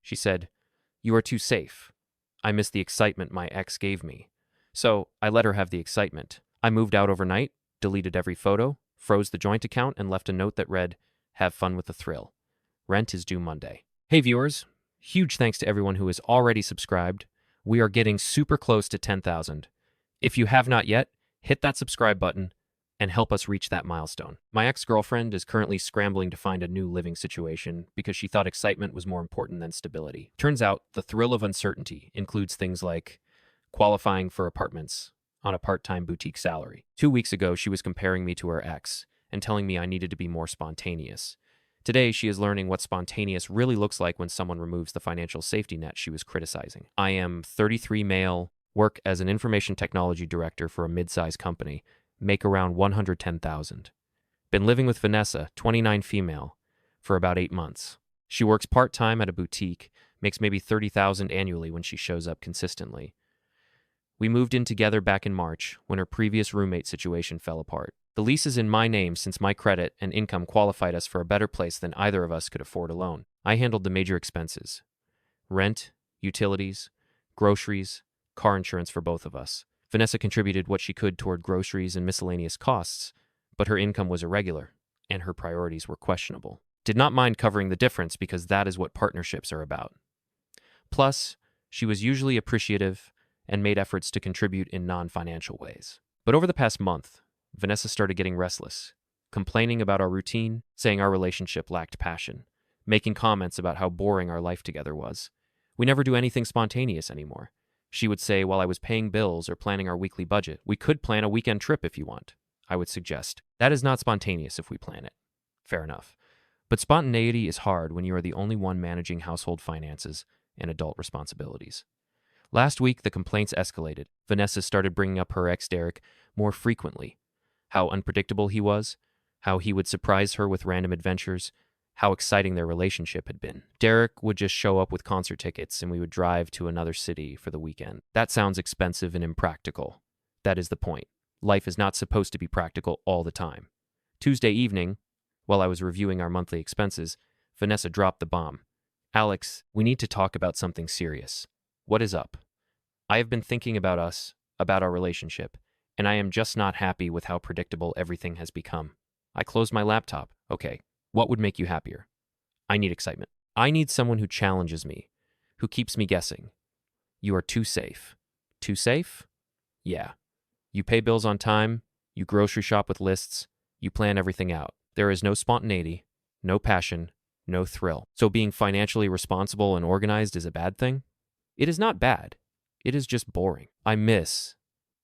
She said, "You are too safe. I miss the excitement my ex gave me." So I let her have the excitement. I moved out overnight, deleted every photo, froze the joint account, and left a note that read, "Have fun with the thrill. Rent is due Monday." Hey viewers, huge thanks to everyone who has already subscribed. We are getting super close to 10,000. If you have not yet, hit that subscribe button and help us reach that milestone. My ex-girlfriend is currently scrambling to find a new living situation because she thought excitement was more important than stability. Turns out the thrill of uncertainty includes things like qualifying for apartments on a part-time boutique salary. 2 weeks ago, she was comparing me to her ex and telling me I needed to be more spontaneous. Today, she is learning what spontaneous really looks like when someone removes the financial safety net she was criticizing. I am 33 male, work as an information technology director for a mid-sized company, make around 110,000. Been living with Vanessa, 29 female, for about 8 months. She works part-time at a boutique, makes maybe 30,000 annually when she shows up consistently. We moved in together back in March when her previous roommate situation fell apart. The lease is in my name since my credit and income qualified us for a better place than either of us could afford alone. I handled the major expenses: rent, utilities, groceries, car insurance for both of us. Vanessa contributed what she could toward groceries and miscellaneous costs, but her income was irregular, and her priorities were questionable. Did not mind covering the difference because that is what partnerships are about. Plus, she was usually appreciative and made efforts to contribute in non-financial ways. But over the past month, Vanessa started getting restless, complaining about our routine, saying our relationship lacked passion, making comments about how boring our life together was. We never do anything spontaneous anymore. She would say while I was paying bills or planning our weekly budget, "We could plan a weekend trip if you want." I would suggest, "That is not spontaneous if we plan it." Fair enough. But spontaneity is hard when you are the only one managing household finances and adult responsibilities. Last week, the complaints escalated. Vanessa started bringing up her ex Derek more frequently. How unpredictable he was, how he would surprise her with random adventures, how exciting their relationship had been. Derek would just show up with concert tickets and we would drive to another city for the weekend. That sounds expensive and impractical. That is the point. Life is not supposed to be practical all the time. Tuesday evening, while I was reviewing our monthly expenses, Vanessa dropped the bomb. "Alex, we need to talk about something serious. What is up? I have been thinking about us, about our relationship, and I am just not happy with how predictable everything has become." I closed my laptop. "Okay, what would make you happier?" "I need excitement. I need someone who challenges me, who keeps me guessing." "You are too safe." "Too safe?" "Yeah. You pay bills on time, you grocery shop with lists, you plan everything out. There is no spontaneity, no passion, no thrill. So being financially responsible and organized is a bad thing?" "It is not bad. It is just boring. I miss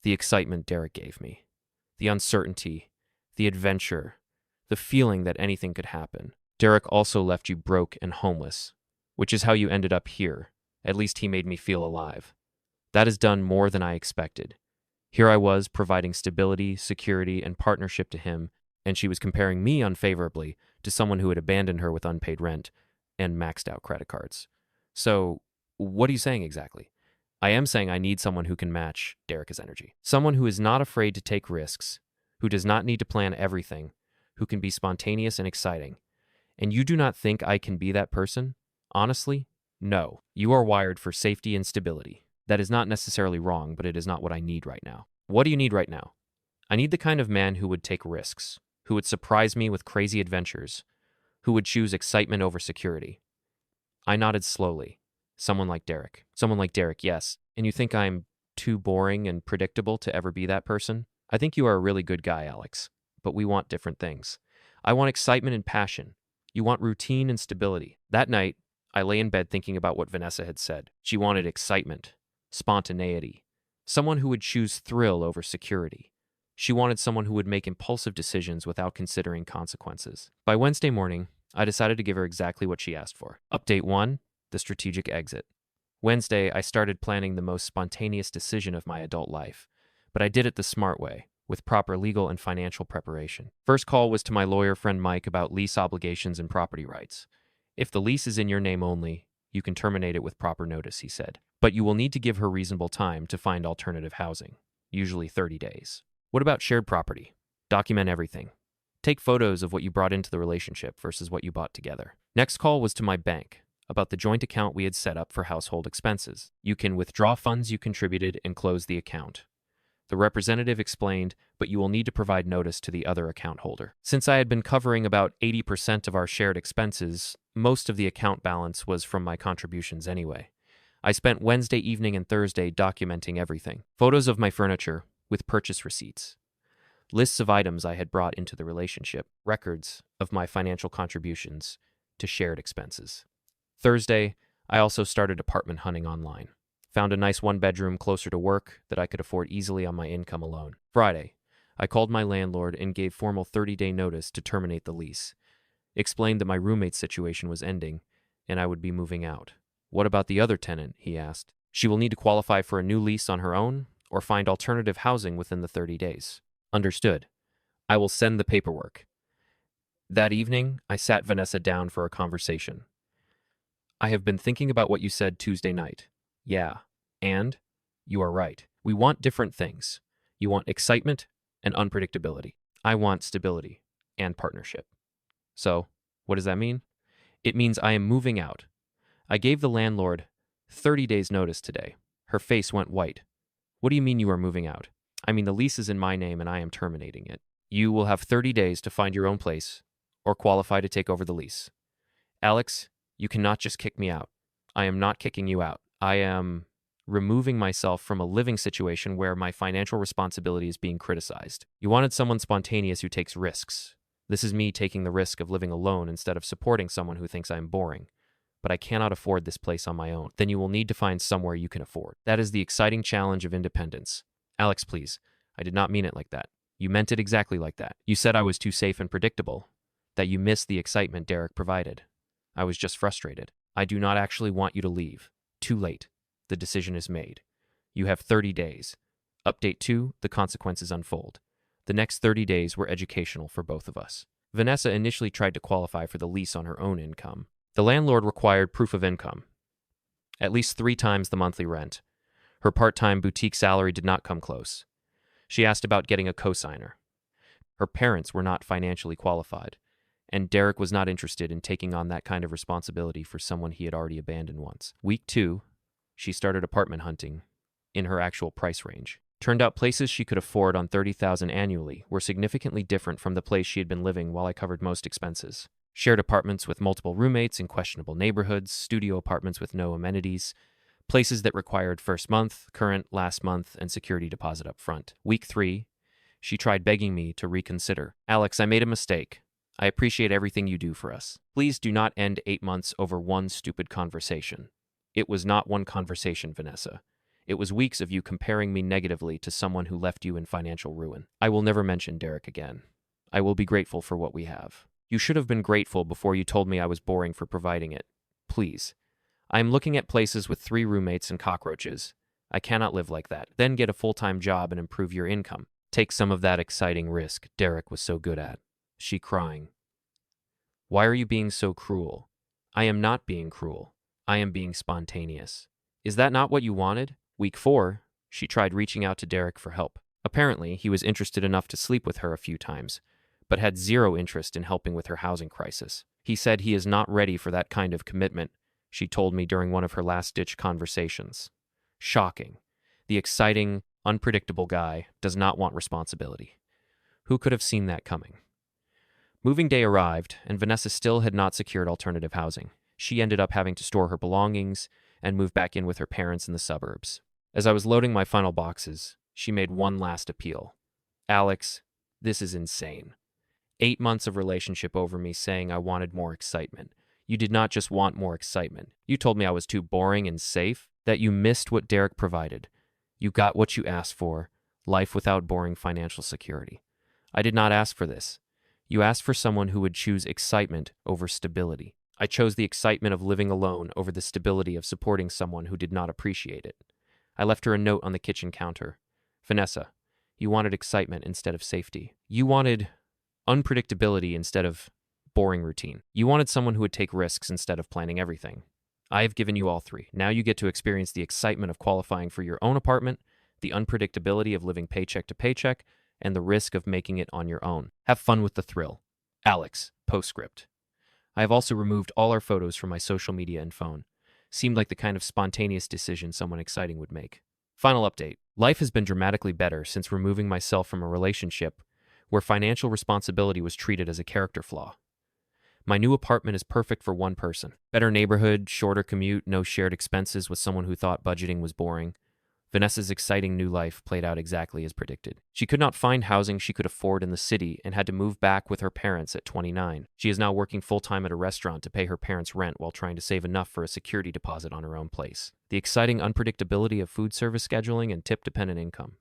the excitement Derek gave me, the uncertainty, the adventure, the feeling that anything could happen. Derek also left you broke and homeless, which is how you ended up here. At least he made me feel alive. That has done more than I expected. Here I was providing stability, security, and partnership to him, and she was comparing me unfavorably to someone who had abandoned her with unpaid rent and maxed out credit cards. So, what are you saying exactly?" "I am saying I need someone who can match Derek's energy. Someone who is not afraid to take risks, who does not need to plan everything, who can be spontaneous and exciting. And you do not think I can be that person? Honestly, no. You are wired for safety and stability. That is not necessarily wrong, but it is not what I need right now." "What do you need right now?" "I need the kind of man who would take risks, who would surprise me with crazy adventures, who would choose excitement over security." I nodded slowly. "Someone like Derek." "Someone like Derek, yes. And you think I'm too boring and predictable to ever be that person?" "I think you are a really good guy, Alex. But we want different things. I want excitement and passion. You want routine and stability." That night, I lay in bed thinking about what Vanessa had said. She wanted excitement, spontaneity, someone who would choose thrill over security. She wanted someone who would make impulsive decisions without considering consequences. By Wednesday morning, I decided to give her exactly what she asked for. Update 1, the strategic exit. Wednesday, I started planning the most spontaneous decision of my adult life, but I did it the smart way, with proper legal and financial preparation. First call was to my lawyer friend Mike about lease obligations and property rights. "If the lease is in your name only, you can terminate it with proper notice," he said. "But you will need to give her reasonable time to find alternative housing, usually 30 days. What about shared property? Document everything. Take photos of what you brought into the relationship versus what you bought together." Next call was to my bank about the joint account we had set up for household expenses. You can withdraw funds you contributed and close the account. The representative explained, but you will need to provide notice to the other account holder. Since I had been covering about 80% of our shared expenses, most of the account balance was from my contributions anyway. I spent Wednesday evening and Thursday documenting everything. Photos of my furniture with purchase receipts. Lists of items I had brought into the relationship. Records of my financial contributions to shared expenses. Thursday, I also started apartment hunting online. Found a nice one-bedroom closer to work that I could afford easily on my income alone. Friday, I called my landlord and gave formal 30-day notice to terminate the lease. Explained that my roommate's situation was ending and I would be moving out. What about the other tenant? He asked. She will need to qualify for a new lease on her own or find alternative housing within the 30 days. Understood. I will send the paperwork. That evening, I sat Vanessa down for a conversation. I have been thinking about what you said Tuesday night. Yeah, and you are right. We want different things. You want excitement and unpredictability. I want stability and partnership. So, what does that mean? It means I am moving out. I gave the landlord 30 days notice today. Her face went white. What do you mean you are moving out? I mean the lease is in my name and I am terminating it. You will have 30 days to find your own place or qualify to take over the lease. Alex, you cannot just kick me out. I am not kicking you out. I am removing myself from a living situation where my financial responsibility is being criticized. You wanted someone spontaneous who takes risks. This is me taking the risk of living alone instead of supporting someone who thinks I am boring. But I cannot afford this place on my own. Then you will need to find somewhere you can afford. That is the exciting challenge of independence. Alex, please. I did not mean it like that. You meant it exactly like that. You said I was too safe and predictable, that you missed the excitement Derek provided. I was just frustrated. I do not actually want you to leave. Too late. The decision is made. You have 30 days. Update 2, the consequences unfold. The next 30 days were educational for both of us. Vanessa initially tried to qualify for the lease on her own income. The landlord required proof of income, at least 3 times the monthly rent. Her part-time boutique salary did not come close. She asked about getting a cosigner. Her parents were not financially qualified, and Derek was not interested in taking on that kind of responsibility for someone he had already abandoned once. Week 2, she started apartment hunting in her actual price range. Turned out places she could afford on $30,000 annually were significantly different from the place she had been living while I covered most expenses. Shared apartments with multiple roommates in questionable neighborhoods, studio apartments with no amenities, places that required first month, current, last month, and security deposit up front. Week 3, she tried begging me to reconsider. Alex, I made a mistake. I appreciate everything you do for us. Please do not end 8 months over one stupid conversation. It was not one conversation, Vanessa. It was weeks of you comparing me negatively to someone who left you in financial ruin. I will never mention Derek again. I will be grateful for what we have. You should have been grateful before you told me I was boring for providing it. Please. I am looking at places with 3 roommates and cockroaches. I cannot live like that. Then get a full-time job and improve your income. Take some of that exciting risk Derek was so good at. She crying. Why are you being so cruel? I am not being cruel. I am being spontaneous. Is that not what you wanted? Week 4, she tried reaching out to Derek for help. Apparently, he was interested enough to sleep with her a few times, but had zero interest in helping with her housing crisis. He said he is not ready for that kind of commitment, she told me during one of her last-ditch conversations. Shocking. The exciting, unpredictable guy does not want responsibility. Who could have seen that coming? Moving day arrived, and Vanessa still had not secured alternative housing. She ended up having to store her belongings and move back in with her parents in the suburbs. As I was loading my final boxes, she made one last appeal. Alex, this is insane. 8 months of relationship over me saying I wanted more excitement. You did not just want more excitement. You told me I was too boring and safe, that you missed what Derek provided. You got what you asked for, life without boring financial security. I did not ask for this. You asked for someone who would choose excitement over stability. I chose the excitement of living alone over the stability of supporting someone who did not appreciate it. I left her a note on the kitchen counter. Vanessa, you wanted excitement instead of safety. You wanted unpredictability instead of boring routine. You wanted someone who would take risks instead of planning everything. I have given you all 3. Now you get to experience the excitement of qualifying for your own apartment, the unpredictability of living paycheck to paycheck, and the risk of making it on your own. Have fun with the thrill. Alex, postscript. I have also removed all our photos from my social media and phone. Seemed like the kind of spontaneous decision someone exciting would make. Final update. Life has been dramatically better since removing myself from a relationship where financial responsibility was treated as a character flaw. My new apartment is perfect for one person. Better neighborhood, shorter commute, no shared expenses with someone who thought budgeting was boring. Vanessa's exciting new life played out exactly as predicted. She could not find housing she could afford in the city and had to move back with her parents at 29. She is now working full-time at a restaurant to pay her parents' rent while trying to save enough for a security deposit on her own place. The exciting unpredictability of food service scheduling and tip-dependent income.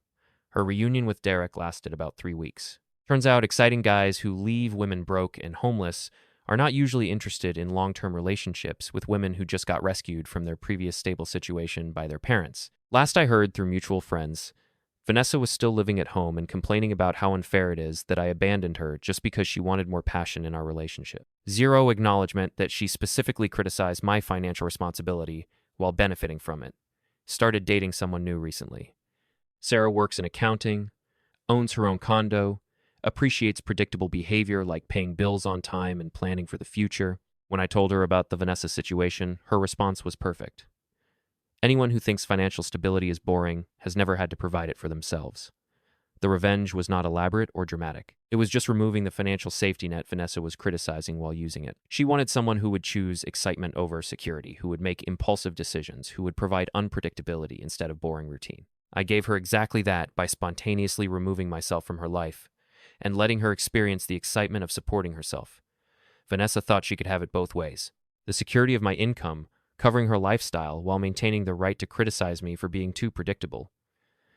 Her reunion with Derek lasted about 3 weeks. Turns out exciting guys who leave women broke and homeless are not usually interested in long-term relationships with women who just got rescued from their previous stable situation by their parents. Last I heard through mutual friends, Vanessa was still living at home and complaining about how unfair it is that I abandoned her just because she wanted more passion in our relationship. Zero acknowledgement that she specifically criticized my financial responsibility while benefiting from it. Started dating someone new recently. Sarah works in accounting, owns her own condo, appreciates predictable behavior like paying bills on time and planning for the future. When I told her about the Vanessa situation, her response was perfect. Anyone who thinks financial stability is boring has never had to provide it for themselves. The revenge was not elaborate or dramatic. It was just removing the financial safety net Vanessa was criticizing while using it. She wanted someone who would choose excitement over security, who would make impulsive decisions, who would provide unpredictability instead of boring routine. I gave her exactly that by spontaneously removing myself from her life and letting her experience the excitement of supporting herself. Vanessa thought she could have it both ways. The security of my income, covering her lifestyle while maintaining the right to criticize me for being too predictable.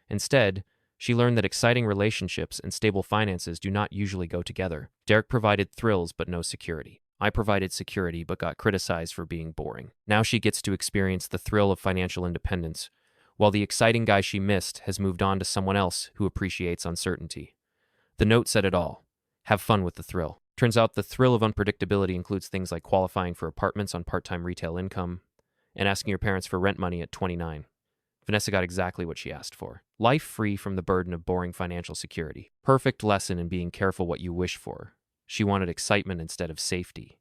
Instead, she learned that exciting relationships and stable finances do not usually go together. Derek provided thrills but no security. I provided security but got criticized for being boring. Now she gets to experience the thrill of financial independence, while the exciting guy she missed has moved on to someone else who appreciates uncertainty. The note said it all. Have fun with the thrill. Turns out the thrill of unpredictability includes things like qualifying for apartments on part-time retail income, and asking your parents for rent money at 29. Vanessa got exactly what she asked for. Life free from the burden of boring financial security. Perfect lesson in being careful what you wish for. She wanted excitement instead of safety.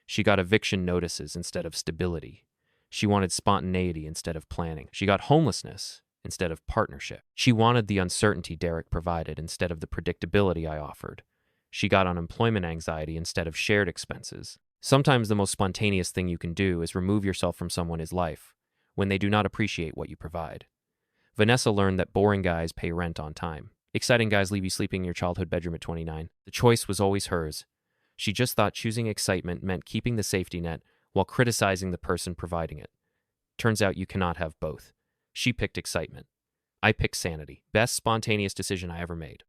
She got eviction notices instead of stability. She wanted spontaneity instead of planning. She got homelessness instead of partnership. She wanted the uncertainty Derek provided instead of the predictability I offered. She got unemployment anxiety instead of shared expenses. Sometimes the most spontaneous thing you can do is remove yourself from someone's life when they do not appreciate what you provide. Vanessa learned that boring guys pay rent on time. Exciting guys leave you sleeping in your childhood bedroom at 29. The choice was always hers. She just thought choosing excitement meant keeping the safety net while criticizing the person providing it. Turns out you cannot have both. She picked excitement. I picked sanity. Best spontaneous decision I ever made.